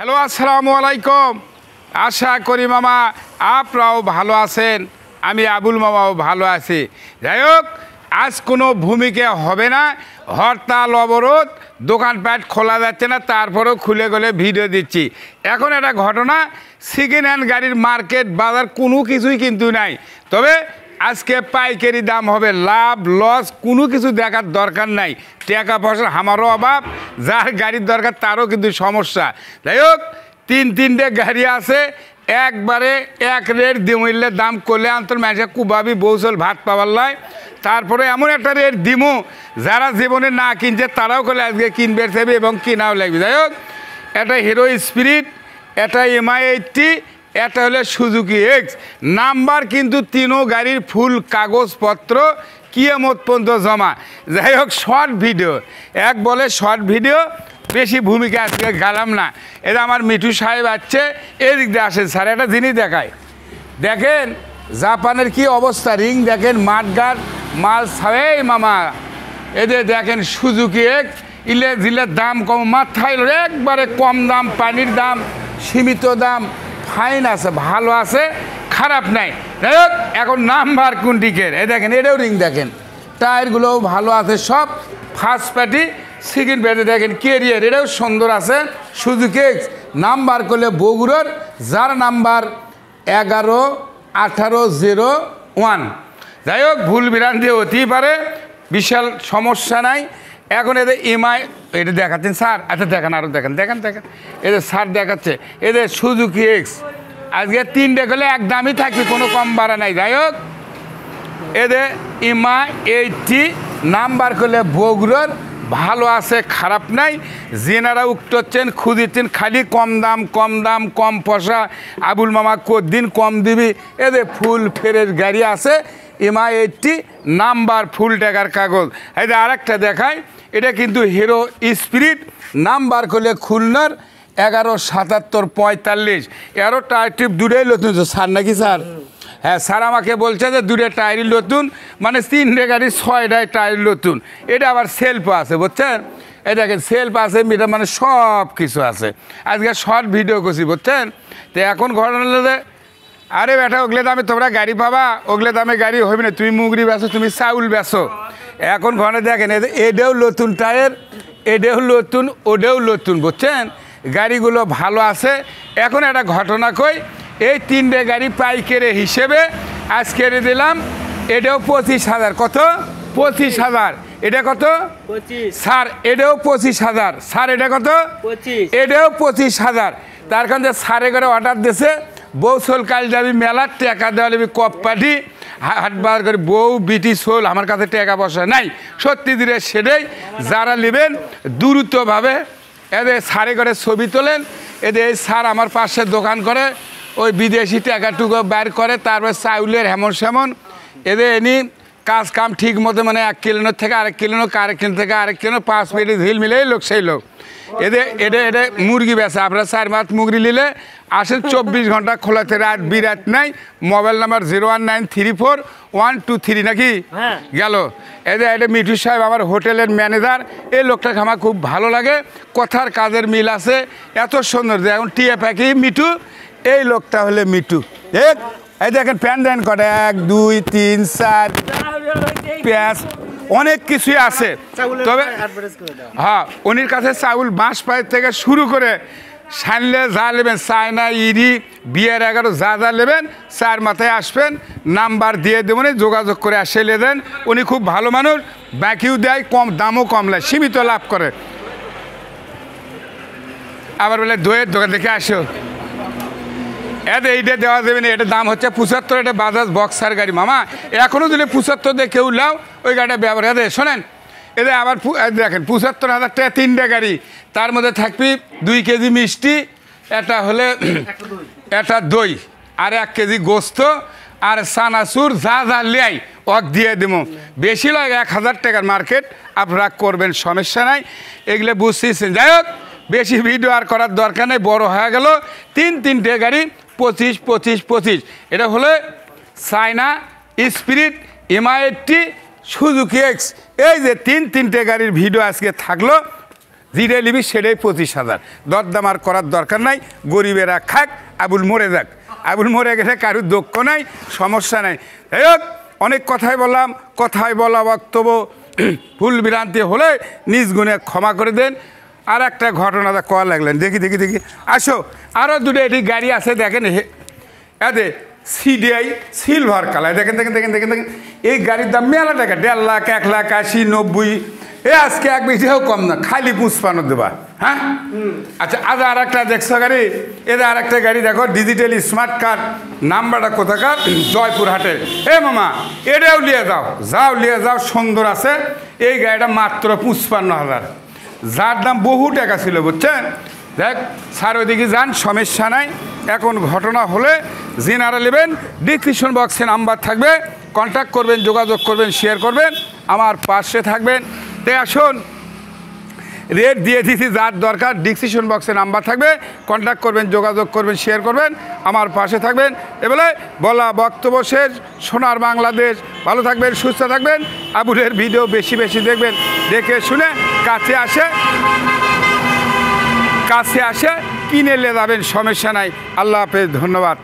Hello, আসসালামু আলাইকুম। আশা করি মামা আপনারাও ভালো আছেন, আমি আবুল মামাও ভালো আছি। যাই হোক, আজ কোনো ভূমিকা হবে না, হরতাল অবরোধ, দোকানপাট খোলা যাচ্ছে না, তারপরেও খুলে গলে ভিডিও দিচ্ছি। এখন একটা ঘটনা, সেকেন্ড হ্যান্ড গাড়ির মার্কেট বাজার কোনো কিছুই কিন্তু নাই। তবে আজকে পাইকারি দাম হবে, লাভ লস কোনো কিছু দেখার দরকার নাই। টাকা পয়সার আমারও অভাব, যার গাড়ির দরকার তারও কিন্তু সমস্যা। যাই হোক, তিনটে গাড়ি আছে, একবারে এক রেট দিমইলে দাম করলে আন্তর মানুষের কুবাবি বৌচল ভাত পাওয়ার লাই। তারপরে এমন একটা রেট দিমু যারা জীবনে না কিনছে তারাও করলে আজকে কিনবে থাকবে এবং কিনাও লাগবে। যাই হোক, এটা হিরো স্পিরিট, এটা MI80, এটা হলো সুজুকি এক্স। নাম্বার কিন্তু তিনও গাড়ির ফুল কাগজপত্র কিয়ামত পর্যন্ত জমা। যাই হোক, শর্ট ভিডিও, এক বলে শর্ট ভিডিও, বেশি ভূমিকা আজকে গেলাম না। এটা আমার মিঠু সাহেব আসছে, এদিক দিয়ে আসেন স্যার, একটা জিনিস দেখায়। দেখেন জাপানের কি অবস্থা, রিং দেখেন, মাঠঘাট মাল ছাড়েই মামা। এদের দেখেন সুজুকি এক্স, ইলে দাম কম, মাথায় একবারে কম দাম, পানির দাম সীমিত দাম, ফাইন আছে, ভালো আছে, খারাপ নাই। যাই হোক, এখন নাম্বার কোনটিকের এ দেখেন, এটাও রিং দেখেন, টায়ারগুলোও ভালো আছে, সব ফার্স্ট পার্টি। সেকেন্ড পার্টি দেখেন কেরিয়ার, এটাও সুন্দর আছে, সুজুকি এক্স। নাম্বার করলে বগুড়ার, যার নাম্বার 11-18-01। যাই হোক, ভুল বিরান্তি হতেই পারে, বিশাল সমস্যা নাই। এখন এদের MI এটা দেখাচ্ছেন স্যার, আচ্ছা দেখেন, আরও দেখেন দেখেন দেখেন, এদের স্যার দেখাচ্ছে, এদের সুজুকি এক্স। আজকে তিনটে করলে এক দামই থাকবে, কোনো কম বাড়া নাই। যাই হোক, এদের MI80 নাম্বার করলে বগুড়ার, ভালো আছে, খারাপ নাই। জেনারা উঠছেন খুঁজিচ্ছেন খালি কম দাম কম দাম, কম পয়সা, আবুল মামা কদিন কম দিবি। এদের ফুল ফেরের গাড়ি আছে, MI80 নাম্বার, ফুল টাকার কাগজ। এদের আরেকটা দেখায়, এটা কিন্তু হিরো স্পিরিট, নাম্বার করলে খুলনার 11-77-45। এরও টায়ার টিপ দুটোই নতুন স্যার নাকি স্যার? হ্যাঁ স্যার, আমাকে বলছে যে দুটো টায়ারই নতুন, মানে তিনটে গাড়ি 6টায় টায়ার নতুন। এটা আবার সেলফ আছে, বুঝছেন? এই দেখেন সেলফ আছে, মিটার মানে সব কিছু আছে। আজকে শর্ট ভিডিও করছি, বুঝছেন? তো এখন ঘটনা হলো যে, আরে বেটা ওগলে দামে তোমরা গাড়ি পাবা, ওগলে দামে গাড়ি হবে না, তুমি মুগরি বেছো, তুমি চাউল বেছো। এখন ঘটনা দেখেন, এটাও নতুন টায়ার, এটাও নতুন, ওটাও নতুন, বুঝছেন? গাড়িগুলো ভালো আছে। এখন একটা ঘটনা কই, এই তিনটে গাড়ি পাইকারি হিসেবে আজকে দিলাম, এটাও 25,000। কত? 25,000। এটা কত? 25। স্যার এটাও 25,000। স্যার এটা কত? 25। এটাও 25,000। তার কারণে স্যারে করে অর্ডার দিয়েছে, বউ সোল কাল যাবি মেলার টাকা দেওয়া যাবি, কপ পাঠি হাট বার করে, বউ বিটি সোল, আমার কাছে টাকা পয়সা নাই, সত্যি দিলে সেটাই। যারা নেবেন দ্রুতভাবে এদের স্যারে করে ছবি তোলেন। এদের এই স্যার আমার পাশে দোকান করে, ওই বিদেশি টাকাটুকু বের করে, তারপর চাউলের হেমন সেমন। এদের এনি কাজ কাম ঠিক মতো, মানে 1 কিলোর থেকে আরেক কিলো, আরেক কিলো থেকে আরেক কিলো, 5 মিনিট ঝিল মিলেই লোক সেই লোক। এটা মুরগি বেচা, আপনার 4 মাস মুরগি নিলে আসেন, 24 ঘন্টা খোলাতে, রাত বিরাত নাই। মোবাইল নাম্বার 01934-123 নাকি গেল। এটা মিঠু সাহেব আমার হোটেলের ম্যানেজার, এই লোকটাকে আমার খুব ভালো লাগে, কথার কাজের মিল আছে, এত সুন্দর। এখন টিয়া প্যাকি মিঠু, এই লোকটা হলে মিঠু। এই দেখেন প্যান দেন কটা, 1 2 3 4 পেঁয়াজ, অনেক কিছুই আছে। তবে হ্যাঁ, উনির কাছে চাউল বাঁশ পায়ের থেকে শুরু করে সানলে যা নেবেন, চায়না ইরি বিয়ের 11 যা যা নেবেন, 4 মাথায় আসবেন, নাম্বার দিয়ে দেবেন, যোগাযোগ করে আসলে দেন। উনি খুব ভালো মানুষ, বাকিও দেয়, কম দামও কম লাগে, সীমিত লাভ করে। আবার বলে দইয়ের দোকান দেখে আসো, এইটা দেওয়া যাবে না, এটার দাম হচ্ছে 75। এটা বাজাজ বক্সার গাড়ি মামা, এখনও দিলে 75 দিয়ে কেউ লাও, ওই গাড়িটা ব্যবহার। শোনেন, এদের আবার দেখেন 75,000 টাকা তিনটে গাড়ি, তার মধ্যে থাকবি 2 কেজি মিষ্টি, এটা হলে এটা দই, আর 1 কেজি গোস্ত, আর সানাসুর, যা যা লেয়াই অক দিয়ে দেবো। বেশি লাগে 1,000 টাকার মার্কেট, আপনারা করবেন, সমস্যা নাই, এগুলো বুঝতেছেন। যাই হোক, বেশি ভিডিও আর করার দরকার নেই, বড় হয়ে গেল। তিনটে গাড়ি 25 25 25। এটা হলো China spirit, MI80, Suzuki x. এই যে তিনটে গাড়ির ভিডিও আজকে থাকলো, যেটা নিবি সেটাই 25,000। দরদাম আর করার দরকার নাই, গরিবেরা খাক, আবুল মরে যাক। আবুল মরে গেলে কারুর দুঃখ নাই, সমস্যা নাই। যাই হোক, অনেক কথাই বললাম, কথাই বলা বক্তব্য ভুল বিভ্রান্তি হলে নিজ গুণে ক্ষমা করে দেন। আর একটা ঘটনাটা কয়া লাগলেন, দেখি দেখি দেখি, আসো। আরও দুটো এটি গাড়ি আছে, দেখেন এতে সিডিআই সিলভার কালার, দেখেন দেখেন দেখেন দেখেন দেখেন। এই গাড়ির দাম মেলা টাকা, 1.5 লাখ, 1,80,000, 90। আজকে এক বেশিও কম না, খালি 55 দেবা। হ্যাঁ, আচ্ছা। আর একটা দেখছো গাড়ি, এদের আর একটা গাড়ি দেখো, ডিজিটাল স্মার্ট কার্ড, নাম্বারটা কোথাকার, জয়পুরহাটের। মামা এটাও নিয়ে যাও, যাও নিয়ে যাও, সুন্দর আছে। এই গাড়িটা মাত্র 55,000, যার দাম বহু টাকা ছিল, বুঝছেন। দেখ স্যার, ওইদিকে যান, সমস্যা নাই। এখন ঘটনা হলে যিনারা নেবেন, ডিসক্রিপশন বক্সে নাম্বার থাকবে, কন্ট্যাক্ট করবেন, যোগাযোগ করবেন, শেয়ার করবেন, আমার পাশে থাকবেন। তাই আসুন, রেট দিয়ে দিছি, যার দরকার ডিসক্রিপশন বক্সে নাম্বার থাকবে, কন্ট্যাক্ট করবেন, যোগাযোগ করবেন, শেয়ার করবেন, আমার পাশে থাকবেন। এবেলে বলা বক্তব্য শেষ। সোনার বাংলাদেশ, ভালো থাকবেন, সুস্থ থাকবেন। আবুলের ভিডিও বেশি বেশি দেখবেন, দেখে শুনে কাছে আসে কিনে নিয়ে যাবেন, সমস্যা নাই। আল্লাহ হাফেজ, ধন্যবাদ।